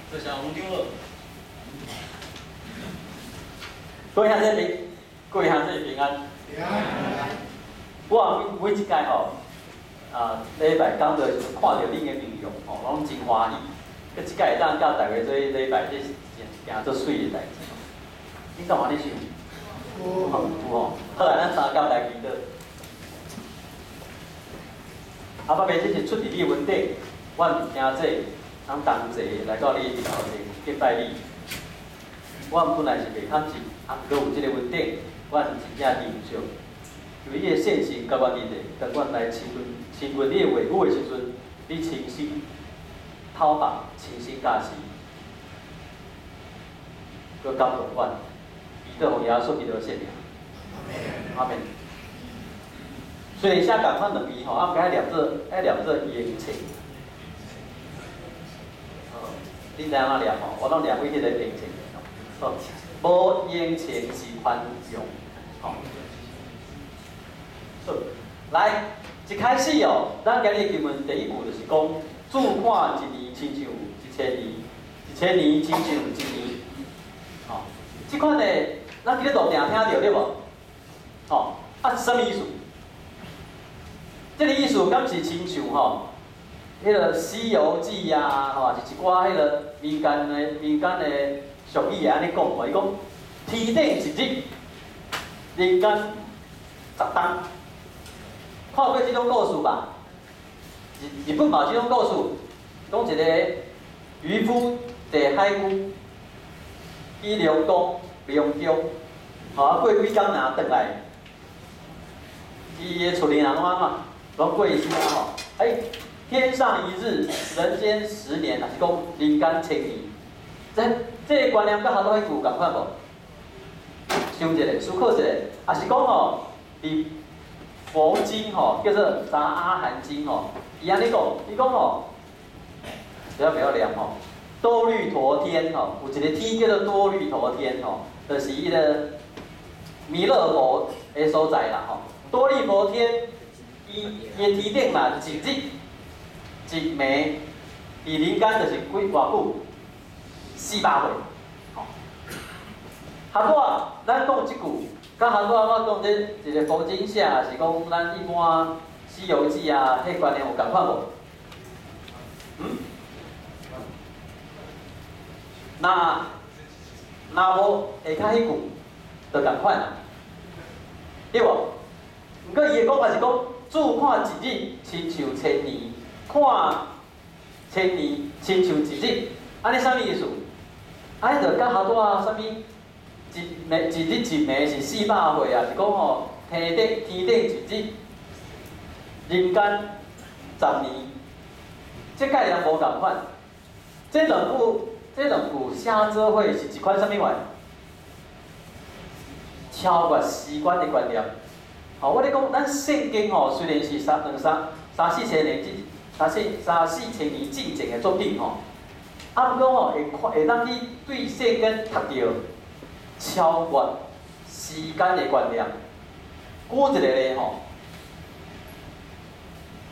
这下红丢了。各位乡亲各位乡亲平安。平安。我每一届吼，礼拜讲到就是看到恁的面容吼，拢真欢喜。佮即届会当教大家做礼拜，这是一件做水的代志。你干嘛咧想？有吼，好来，咱三教来祈祷。阿爸爸，这是出伫你稳定，阮毋惊这，通同齐来到你面头前结拜你。阮本来是袂堪钱，毋过有即个稳定，阮真正认少。由于你的信心甲阮伫咧，跟阮来亲近你的话语的时阵，你清心讨白，清心教示，佮感动阮，彼得互耶稣基督圣名。阿门。虽然写共款两字吼，啊，毋该念做言情。你知影怎念吼？我拢念过迄个言情。哦，无言情是宽容。吼。好，来，一开始哦，咱今日经文第一句就是讲，自看一年亲像1000年，1000年亲像1年。吼，即款的，咱今日路定听到对无？吼，什么意思？这个意思敢是亲像吼，迄个《西游记》啊，吼，是一寡迄个民间的俗语安尼讲吼，伊讲天顶一日，人间10冬。看过这种故事吧？日本嘛有这种故事，讲一个渔夫伫海区去龙江，啊过几工若转来，伊的厝里人嘛，拢过意思啊吼，天上1日，人间10年，还是讲人间1000年？这个观念甲好多迄句共款无？想一下，思考一下，也是讲吼，伫佛经吼叫做《杂阿含经》吼，伊安尼讲，伊讲吼，不要念吼，多律陀天吼，有一个天叫做多律陀天吼，就是伊个弥勒佛的所在啦吼。多律陀天，伊的天顶嘛，一日一暝，伫人间就是偌久，400岁。吼，哈我咱讲即句。甲韩国我讲这一个佛经写，是讲咱一般《西游记》啊，迄观念有共款无？那无下骹迄句，就共款啦，对无？毋过伊的讲法是讲，自看一日亲像1000年，看1000年亲像一日，安尼啥物意思？安尼就甲好多啊，啥物？一日一暝是400岁啊，是讲吼天顶一日，人间10年，这概念无共款。这两句写做伙是一款啥物玩？超越时间的观念。吼，我咧讲，咱圣经吼虽然是三四千年进前的作品吼，啊，不过吼会当去对圣经读到。超越时间的观念。举一个咧吼，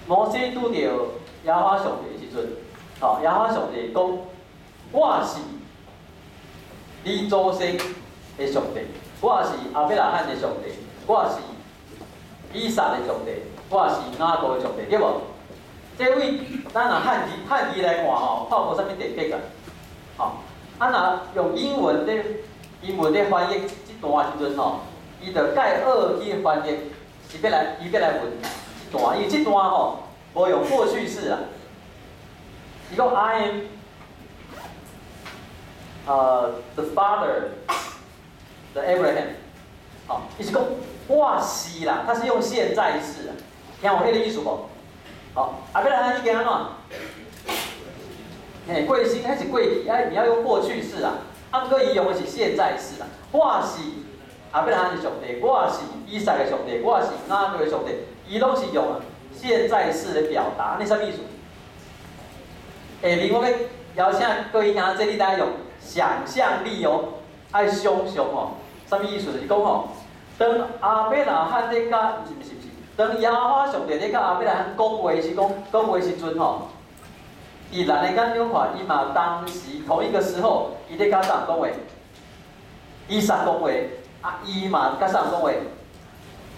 摩西拄着耶和华上帝的时阵，吼，耶和华上帝讲：我是你祖先的上帝，我是亚伯拉罕的上帝，我是以撒的上帝，我是雅各的上帝，对无？这位咱若汉字来看吼，看无啥物特别个，吼，若用英文咧翻译这段时阵吼，伊就改2去翻译，伊要来问这段，因为这段吼无用过去式啊。伊讲 I am the father the Abraham， 好，伊是讲我是啦，他是用现在式啊，听有迄个意思无？好，亚伯拉罕已经安怎？过去迄是过去，你要用过去式啊。毋过伊用的是现在式啦，我是亚伯拉罕的上帝，我是以撒的上帝，我是雅各的上帝，伊拢是用现在式的表达，你啥意思？下面我要邀请各位兄弟，你来用想象力哦，爱想象哦，啥物意思？就是讲吼，当亚伯拉罕咧甲，不是，当耶和华上帝咧甲亚伯拉罕讲话时阵吼，伫以咱的眼中看，伊嘛当时同一个时候，伊咧甲啥讲话？以撒讲话，啊，伊嘛甲啥讲话？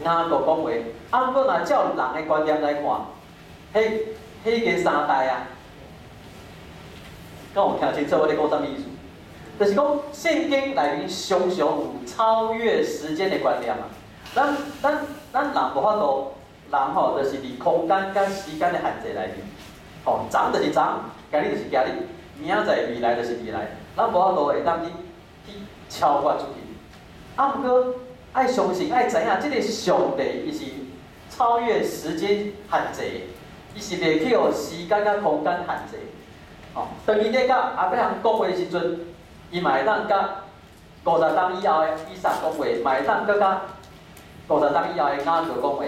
雅各讲话。啊，不过若照人的观点来看，迄个三代啊，敢有听清楚我咧讲啥物意思？就是讲圣经内面常常有超越时间的观念啊。咱人无法度，人吼就是伫空间甲时间的限制内面。吼，昨就是昨，今日就是今日，明仔载未来就是未来，咱无法度会当去超越出去。啊，毋过爱相信，爱知影，即个上帝伊是超越时间限制，伊是袂去互时间甲空间限制。吼，当伊咧甲阿伯通讲话的时阵，伊嘛会当甲50当以后的以撒讲话，嘛会当甲50当以后的雅各讲话。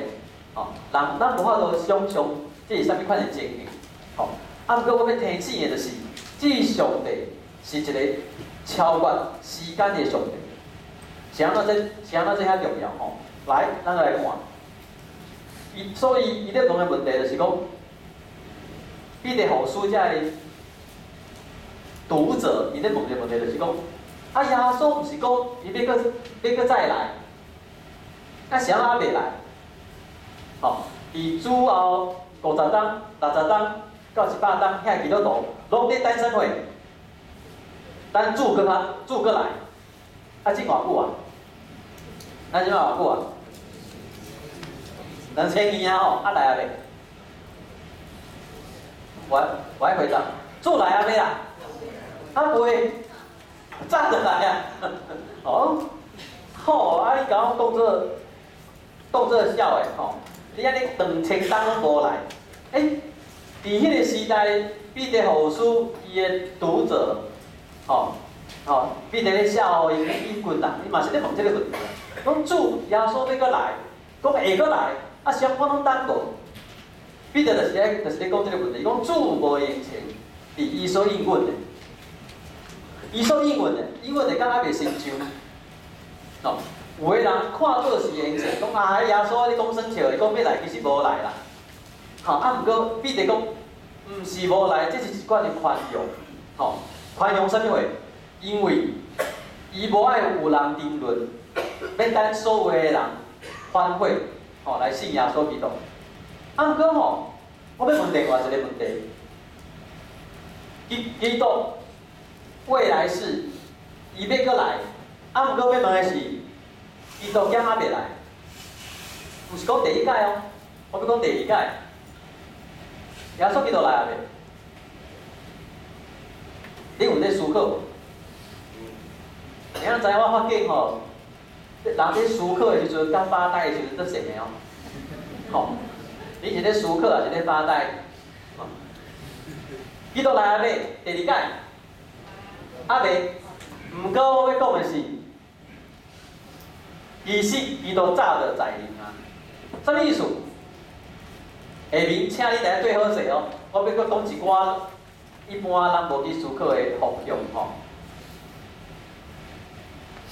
吼，咱无法度想象这是啥物款的情形。吼，啊，毋过我要提醒的就是，这上帝是一个超越时间的上帝。是安怎这遐重要吼？来，咱来看。所以伊咧问的问题就是讲，彼得后书遮个读者，伊咧问的问题就是讲，啊，耶稣毋是讲伊要再来，啊，是安怎还袂来？吼，伫主后50当、60当到100当，遐基督徒拢咧等什么？等主搁来，啊，这偌久啊？咱即偌久啊？2000年啊吼，啊来啊未？我爱回答，主来啊未啦？啊未，早就来啊！哦，好，啊你甲我当做笑诶吼，你安尼2000当拢无来，伫迄个时代，彼得后书伊诶读者，彼得咧笑吼，伊群人，伊嘛是咧问即个问题。讲主耶稣要搁来，讲会搁来，啊相反拢等无。彼得就是咧讲即个问题，讲主无应承，是伊所应允的，伊所应允的，应允的敢还袂成就。哦，有个人看做是应承，讲啊，耶稣你讲生笑的，讲要来，其实无来啦。吼，啊毋过彼得讲，毋是无来，这是一款的宽容。吼，宽容啥物话？因为伊无爱有人争论。要等所有的人反悔，来信耶稣基督。啊，毋过吼，我要问另外一个问题：基督未来是伊要搁来，啊，毋过要问的是，基督今还袂来？毋是讲第一届哦，我要讲第二届。耶稣基督来啊未？你有咧思考无？你知影我发觉吼。人咧思考的时阵，甲发呆的时阵做什么哦？吼，你是咧思考还是咧发呆？基督来啊未？第二届啊未？毋过我要讲的是，其实基督早就在临啊。啥物意思？下面请你大家对好势哦。我要搁讲一寡一般人无去思考的方向吼。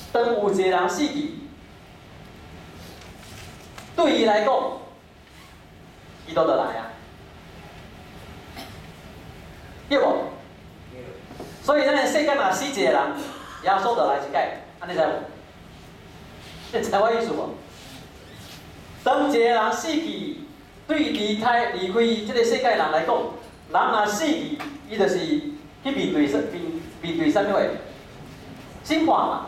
当有一个人死去，对伊来讲，伊都就来啊，对无？所以咱的世界若死一个人，耶稣就来一届，安尼知无？你知我意思无？当一个人死去，对离开即个世界人来讲，人若死去，伊就是去面对啥物话？审判嘛。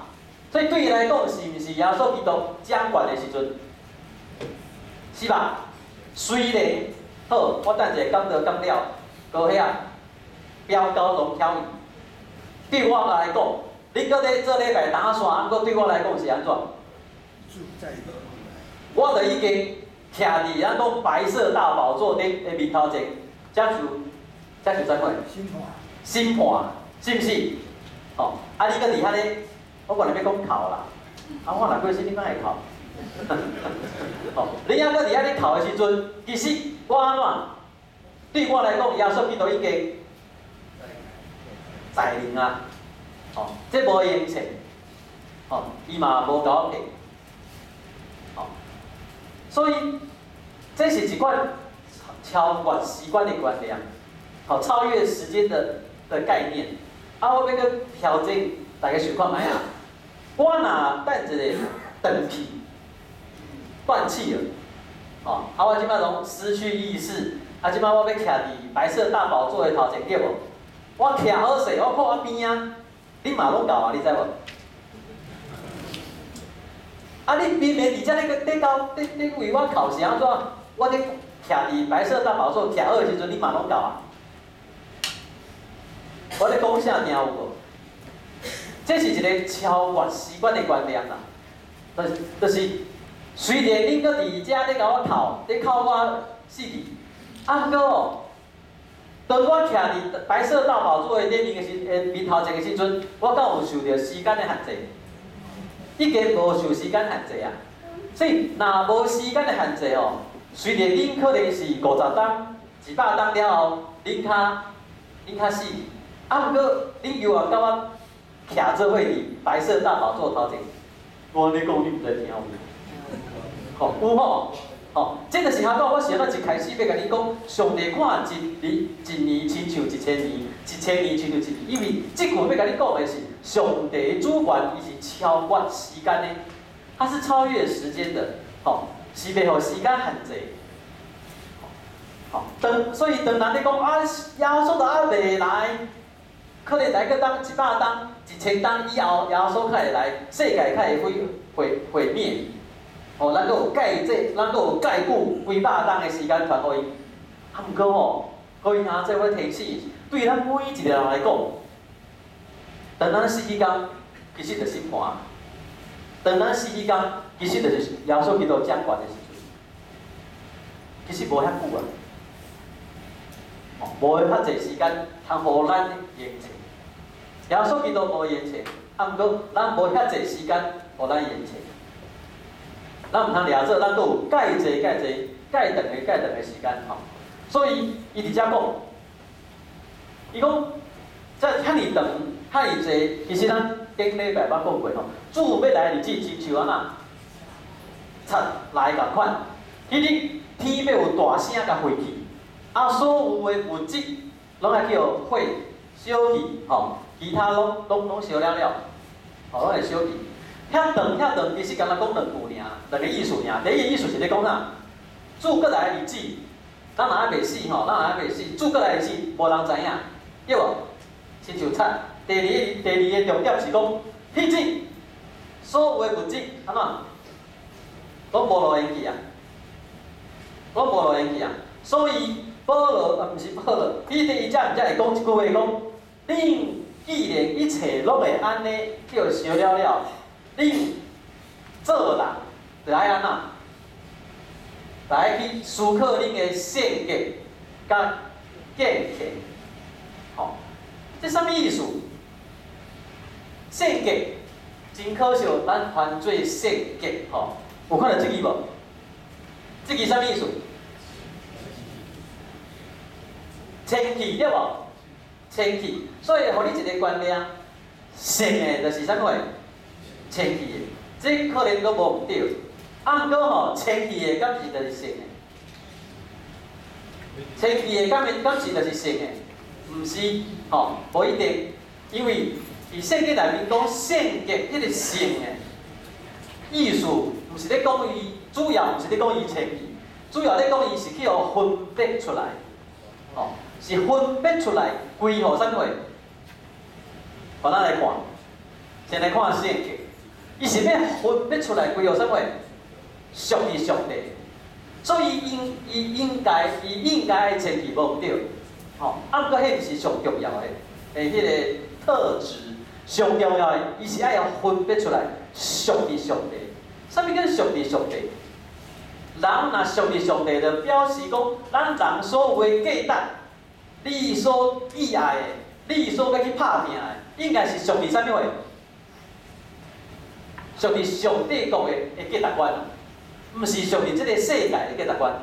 所以对伊来讲，是毋是耶稣基督掌权的时阵，是吧？虽然好，我等一下讲了，高遐标高中挑伊，对我来讲，你搁咧做礼拜打算，毋过对我来讲是安怎？我著已经徛伫咱讲白色大宝座顶的面头前，这就怎会？审判，是毋是？哦，啊，你搁伫遐咧？我原来要讲哭啦，啊，我若过身，你敢会哭？哦，你还搁伫遐咧哭的时阵，其实我安怎？对我来讲，耶稣基督已经在临啊，哦，这无应承，哦，伊嘛无甲我骗，哦，所以这是一款超越时间的观念，好，超越时间的概念。啊，我要个调整，大家想看卖啊？我若等一个断气，断气了，哦，啊，我即摆拢失去意识，啊，即摆我要徛伫白色大宝座的头前，对无？我徛好势，我看我边啊，你嘛拢到啊，你知无？啊，你明明伫遮你为我哭是安怎？我咧徛伫白色大宝座徛好的时阵，你嘛拢到啊？我咧讲啥听有无？这是一个超越时间的观念啦，就是虽然恁搁伫遮咧甲我哭，咧哭我死去，啊，毋过哦，当我徛伫白色大宝座的面头前的时阵，我敢有受到时间的限制？已经无受时间限制啊。所以，若无时间的限制哦，虽然恁可能是50天、100天了后，恁较死去，啊，毋过恁又甲我徛做伙伫白色大宝座头前，我咧讲你毋知听有无？吼，有吼，吼，这就是how讲，我是安怎一开始要甲你讲，上帝看一年亲像1000年，1000年亲像1年，因为这句要甲你讲的是，上帝的主权伊是超越时间的，它是超越时间的，吼，是袂互时间限制。吼，所以当人咧讲啊，耶稣都还未来。可能来个当100天、1000天以后，耶稣才会来，世界才会毁灭。哦，咱有盖固几百天的时间传互伊。啊，毋过吼，各位兄这位提醒，对咱每一个人来讲，当咱死去天，其实就是判。当咱死去天，其实就是耶稣基督掌权的时阵。其实无遐久啊，哦，无会较侪时间，通互咱延迟。耶稣基督无延迟，啊，毋过咱无遐侪时间，互咱延迟。咱毋通掠做，咱阁有介长的时间吼。所以伊伫遮讲，伊讲遮遐尼长、遐尼济，其实咱顶礼拜捌讲过吼，主要来的日子亲像安那，贼来共款。迄日天要有大声甲废去，啊，所有的物质拢会叫火烧去吼。其他拢烧了了，吼，拢会烧去。遐长，其实敢若讲2句尔，2个意思尔。第一个意思是咧讲啥？主过来的日子，咱若还袂死吼，主过来的日子无人知影，对无？亲像贼。第二个重点是讲，迄日所有的物质安怎，拢无路用去啊，所以保罗毋是保罗，伊第一才会讲一句话讲，恁。既然一切拢会安尼叫烧了，恁做人就爱安怎？来去思考恁的性格甲见解，吼，这啥物意思？性格真可惜，咱犯罪性格，吼，有看到这句无？这句啥物意思？清气对无？清气，所以互你一个观念，性的就是啥货？清气的，这可能都无毋对。啊，毋过吼，清气的敢是就是性的？清气的敢是就是性的？毋是，吼，无一定，因为伫圣经内面讲性格迄个性的意思，毋是咧讲伊，主要毋是咧讲伊清气，主要咧讲伊是去互分别出来，吼。是分别出来归互啥货？互咱来看，先来看性格，伊是要分别出来归互啥货？属于上帝，所以伊应该爱清气无毋对，吼。啊，毋过迄毋是上重要的，迄个特质上重要的，伊是爱分别出来属于上帝。啥物叫属于上帝？人若属于上帝，就表示讲咱人所有的价值。你所喜爱的，你所要去拍拼的，应该是属于啥物货？属于上帝国的价值观，毋是属于这个世界的价值观。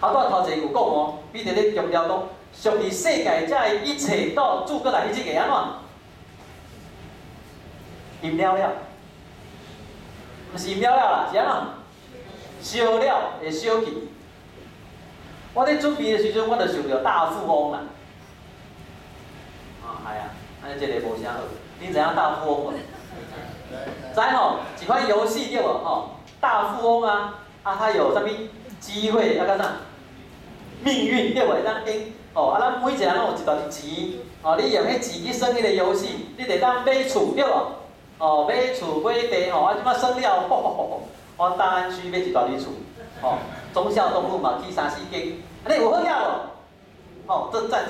头前有讲哦，彼得咧强调讲，属于世界才会一切到主过来迄个安怎？饮了，毋是饮了啦，是安怎？烧了会烧去。我咧准备的时阵，我就想到大富翁啦。系啊，安尼这个无啥好。恁知影大富翁无？知吼，一款游戏对无吼？大富翁啊，它有啥物机会啊？干啥？命运对无？当因哦，咱每一个人拢有一大钱，哦，你用迄钱去算迄个游戏，你得当买厝对无？哦，买厝买地吼，即摆算了，我大安区买一大堆厝，哦，忠孝东路嘛去3、4间，安尼有好遐无？哦，这站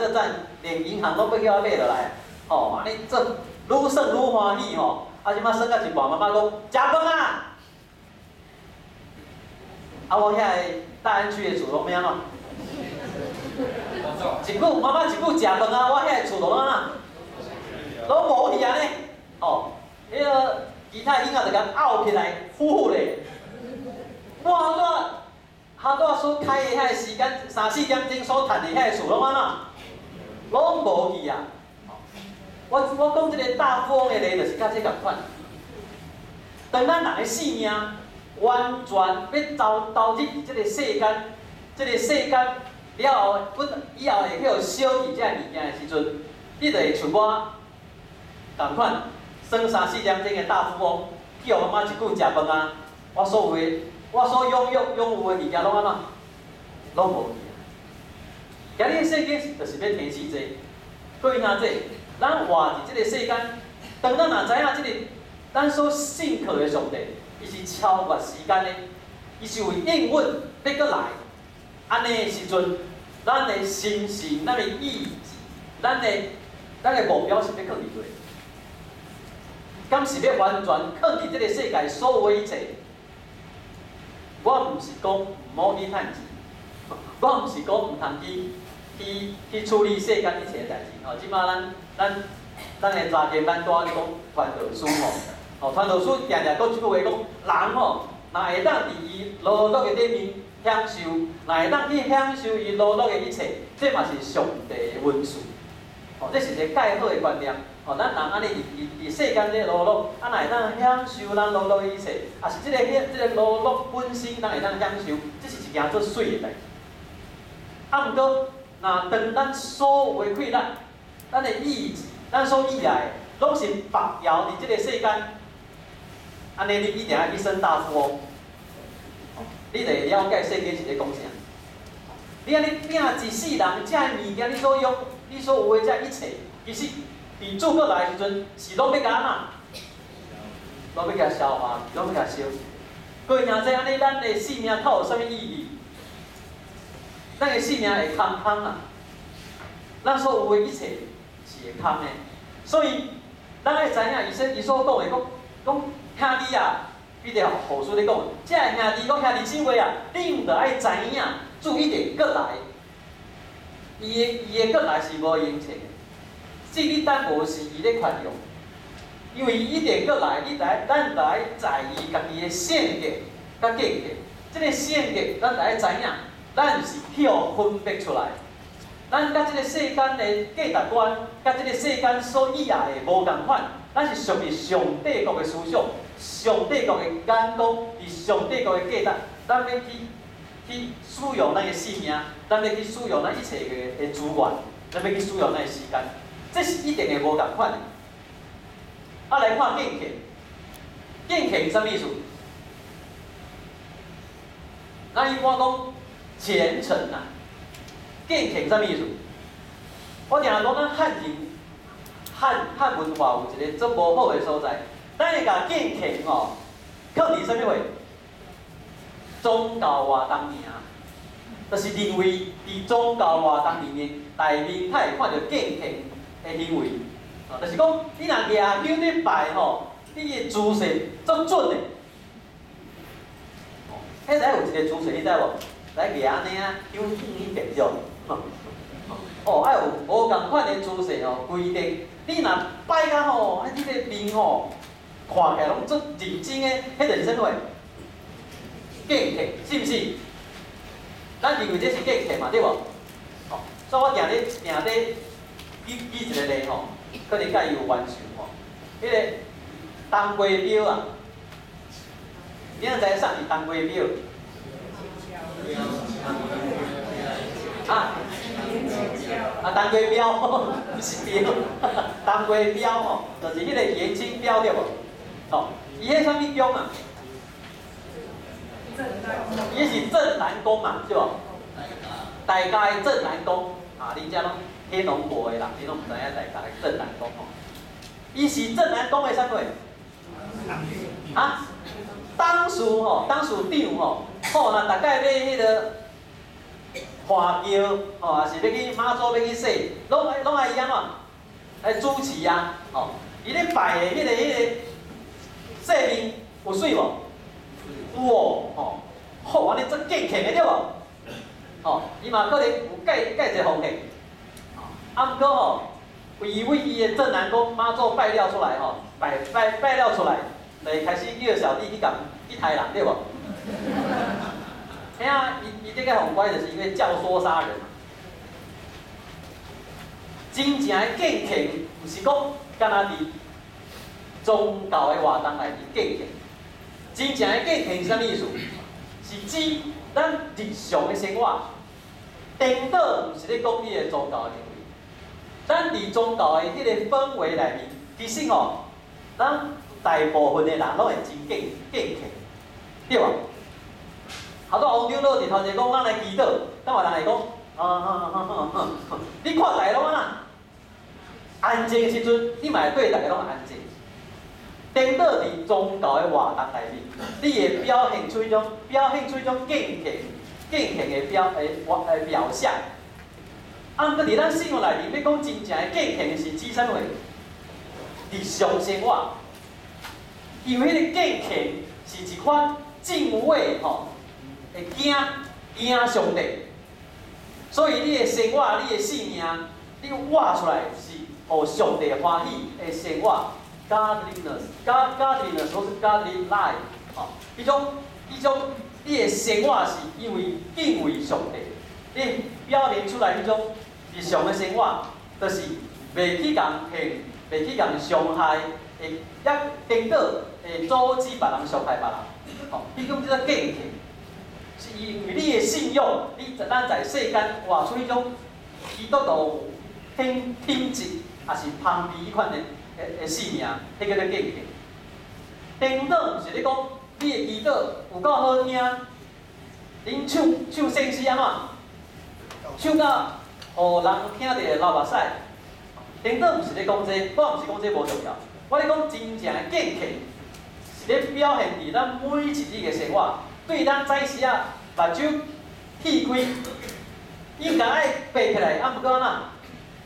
连银行都要叫我买落来，哦，安尼这愈算愈欢喜吼，即摆算到一半，妈妈讲食饭啊，我遐个大安区的厝拢要安怎？一句妈妈一句食饭啊，我遐个厝拢安怎？拢无去安尼，哦，迄个其他囡仔就甲拗起来，呼咧，好多所开的遐个时间3、4点钟所趁的遐个厝拢安怎？拢无去啊！我讲这个大富翁的例，就是甲这共款。当咱人的性命完全要投入伫这个世间，了后，以后会去互小于这物件的时阵，你就会像我共款，算3、4点钟的大富翁，去互妈妈一句食饭啊！我所拥有的物件拢安怎？拢无去啊！今日世界就是要天时济，各位兄弟，咱活伫这个世间，当咱若知影这个咱所信靠的上帝，伊是超越时间的，伊是为应允要搁来。安尼的时阵，咱的心性、咱的意志、咱的目标是要放伫对，敢是要完全放伫这个世界所有一切？我毋是讲毋好去趁钱，我毋是讲毋通去处理世间一切代志。吼，即马咱的查天班多咧讲传道书吼，传道书定定讲一句话讲，人吼若会当伫伊劳碌的顶面享受，若会当去享受伊劳碌的一切，这嘛是上帝的恩赐。吼，这是一个介好的观念。吼，咱人安尼伫世间咧劳碌，若会当享受咱劳碌的一切，也是这个劳碌本身，咱会当享受，这是一件做水的代志。毋过，若当咱所有的快乐，咱的意志，咱所依赖的，拢是绑摇伫这个世间，安尼你一定要去升大富翁。你就会了解世界是咧讲啥。你安尼拼一世人，这物件你所有的这一切，其实伫做过来的时阵，是拢要甲安怎？拢要甲消化，拢要甲烧。各位兄弟，安尼咱的生命较有啥物意义？咱的生命会空啊！咱所有的一切是会空的，所以咱要知影伊所讲的，讲兄弟啊。彼得后书咧讲，这兄弟讲兄弟姊妹啊，你毋着爱知影，主一定搁来。伊的搁来是无用切的，只你等无是伊咧宽容，因为伊一定搁来，咱着爱在意家己的性格甲价格。这个性格，咱着爱知影，咱是去互分别出来。咱甲这个世间的价值观，甲这个世间所依赖的无共款，咱是属于上帝国的思想。上帝国的眼光，伫上帝国的价值，咱要去使用咱的生命，咱要去使用咱一切的资源，咱要去使用咱的时间，这是一定的无共款的。来看敬虔，敬虔是啥物意思？咱一般讲虔诚啊，敬虔啥物意思？我定讲咱汉文化有一个做无好的所在。咱会甲敬虔吼，靠伫啥物货？宗教活动尔，就是认为伫宗教活动里面，内面才会看到敬虔的行为。就是讲，你若举手咧拜吼，你的姿势足准的。迄个有一个姿势，你知无？来举安尼啊，手去变着。爱有无共款的姿势吼，规定。你若拜甲吼，你个面吼。看起来拢足认真诶，迄就是啥物？敬虔，是毋是？咱认为这是敬虔嘛，对无？所以我定咧举一个例吼，可能甲伊有关系吼。迄个当归庙啊，你若知啥是当归庙？啊，当归标，不是标，当归标吼，就是迄个元清标对无？哦，伊迄啥物宫啊？伊是镇南宫嘛，对无？大家的镇南宫啊，恁遮拢天龙国的人，你拢唔知影大家的镇南宫吼。伊是镇南宫的啥货？啊，当属吼，当属长吼，吼那大概要迄个花轿吼，还是要去妈祖要去洗，拢爱伊安怎？来主持啊，吼，伊咧摆的迄个洗面有水无？有哦，吼，好安尼做敬虔的对无？哦，伊嘛可能有盖一个风气，啊，毋过吼，为伊的镇南宫妈祖拜了出来吼，拜了出来，就会开始叫小弟去杀人对无？嘿啊，伊这个很乖，就是因为教唆杀人嘛。真正的敬虔，毋是讲敢若伫宗教的活动内面敬虔，真正的敬虔是啥意思？是指咱日常的生活，颠倒毋是咧讲你的宗教的行为。咱伫宗教的迄个氛围内面，其实哦，咱大部分的人拢会真敬虔，对吧？好多王长老伫头前讲，咱来祈祷，等有人来讲，你看大家拢安那？安静的时阵，你嘛会对大家拢安静。颠倒伫宗教的活动内面，你会表现出一种敬虔的表象。啊，毋过伫咱生活内面，要讲真正的敬虔是指啥物？日常生活，因为迄个敬虔是一款敬畏吼，会惊上帝，所以你的生活、你的性命，你活出来是互上帝欢喜的生活。godliness 或是 godly life， 吼，迄种你的生活是因为敬畏上帝，你表现出来迄种日常的生活，就是袂去共骗，袂去共伤害，会也颠倒会阻止别人伤害別人，吼，迄种叫做敬虔，是因为你的信仰，咱在世间活出迄种基督徒品质，也是旁边迄款的。生命，迄叫做敬虔。颠倒毋是咧讲你的祈祷有够好听，恁唱圣诗安怎？唱到互人听着流目屎。颠倒毋是咧讲这，我毋是讲这无重要。我咧讲真正的敬虔，是咧表现伫咱每一日的生活，对咱早时啊目睭闭开，应该爱闭起来，啊毋过安怎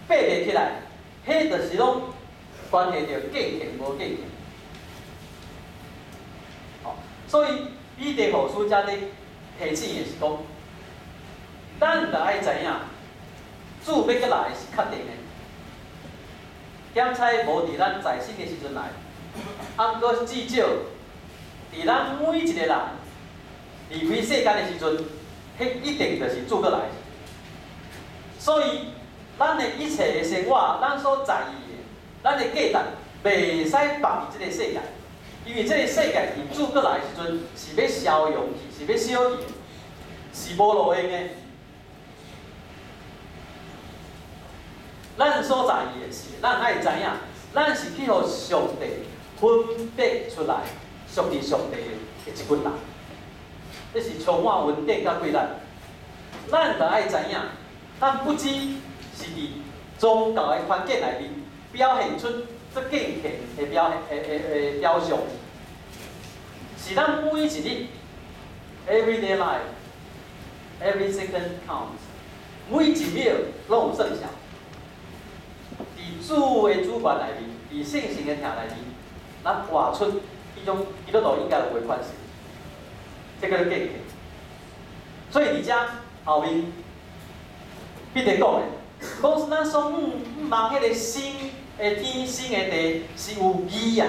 闭袂起来，迄就是拢。关系着敬虔无敬虔，所以彼得后书遮咧提醒的是讲，咱着爱知影，主要过来是确定的，点彩无伫咱在生的时阵来，啊，毋过至少伫咱每一个人离开世间的时阵，迄一定着是主过来。所以，咱的一切的生活，咱所在意。咱的价值袂使放伫即个世界，因为即个世界伫主过来的时阵是要消融去，是要消去，是无路用的。咱所在意的是，咱爱知影，咱是去互上帝分别出来，属于上帝的一群人。这是充满稳定甲贵咱。咱着爱知影，咱不只是伫宗教的环境内面。表现出这敬虔的表象，是咱每一日 everyday life，every second counts， 每一秒拢有算数。伫主的主权内面，伫圣性的听内面，咱活出迄种基督徒应该有的款式，这个敬虔。所以伫遮后面彼得讲的，讲咱所毋望迄个心。天生的地是有义啊，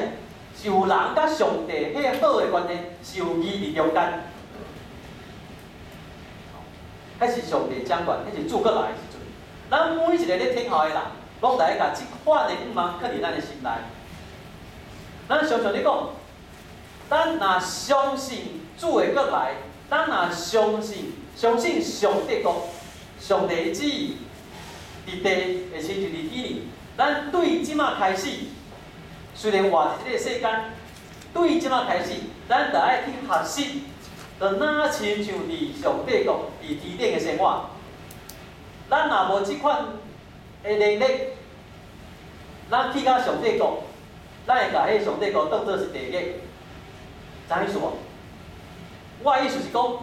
是有人甲上帝迄个好的关系，是有义伫中间。迄是上帝掌管，迄是主过来的时阵，咱每一个咧听候的人，拢来甲即款的望放伫咱的心内。咱常常咧讲，咱若相信主的过来，咱若相信上帝国，上帝旨意伫地会亲像伫天里。咱对即马开始，虽然活伫即个世间，对即马开始，咱着爱去学习，着哪亲像伫上帝国伫天顶的生活。咱若无即款的能力，咱去到上帝国，咱会甲迄上帝国当作是地狱，知影意思无？我的意思是讲，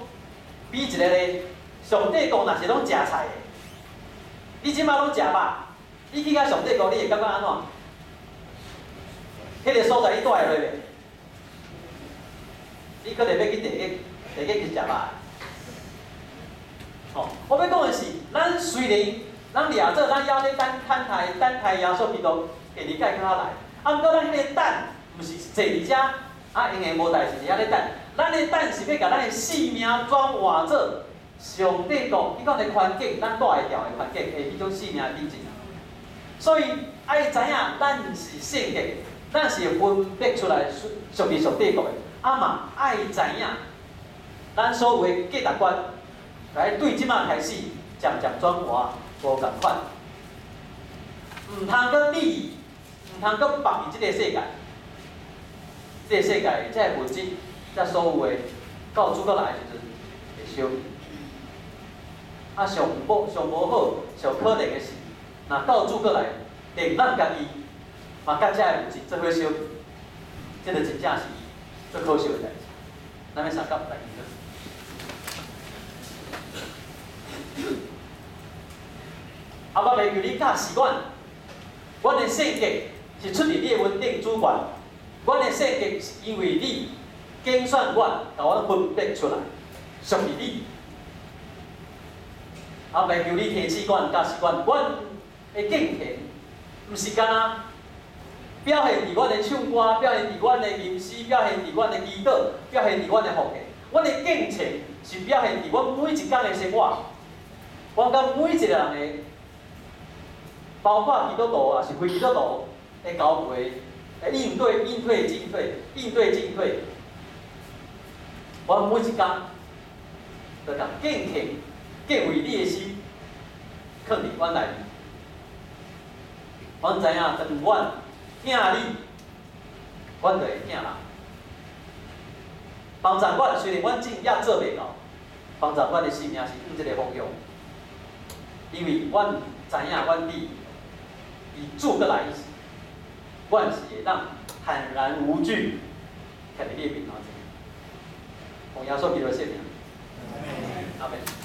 比一个咧，上帝国若是拢食菜的，你即马拢食肉。你去到上帝国，你会感觉安怎？迄个所在你住会落袂？你可能要去地狱去食肉。哦，我要讲的是，咱虽然咱掠做咱要咧等待耶稣基督给理解较来，啊，毋过咱迄个等，毋是坐伫遮啊，因为无代志伫遐咧等，咱咧等是要甲咱的性命转换做上帝国迄款的环境，咱住会调的环境的迄种性命品质。所以爱知影，咱是圣洁，咱是分别出来属于上帝国的。啊嘛，爱知影，咱所有的价值观，来对即马开始渐渐转化，无共款。毋通搁利益，毋通搁放伫即个世界，即个世界即个物质，即所有的到主角来的时阵会烧去。啊，上无好，上可怜的是。若到主过来，连咱家己嘛甲遮个物质做伙烧，这个真正是最可惜的代志。咱要相甲代志。啊，我袂求你教是阮的圣洁是出伫你的稳定主权，阮的圣洁是因为你拣选阮，甲阮分别出来，属于你。啊，袂求你提示阮、教示阮，阮的敬虔，毋是干那表现伫阮的唱歌，表现伫阮的吟诗，表现伫阮的祈祷，表现伫阮的福气。阮的敬虔是表现伫阮每一天的生活。阮甲每一个人的，包括基督徒也是非基督徒的交陪，应对进退。阮每一天，就甲敬虔、敬畏你的心，放伫阮内面。阮知影，当阮听你，阮就会听人。帮助阮，虽然阮正也做袂到，帮助阮的性命是向这个方向，因为阮知影，阮伫主过来，阮是会当坦然无惧，徛伫你的面头前，奉耶稣基督的圣名，阿门。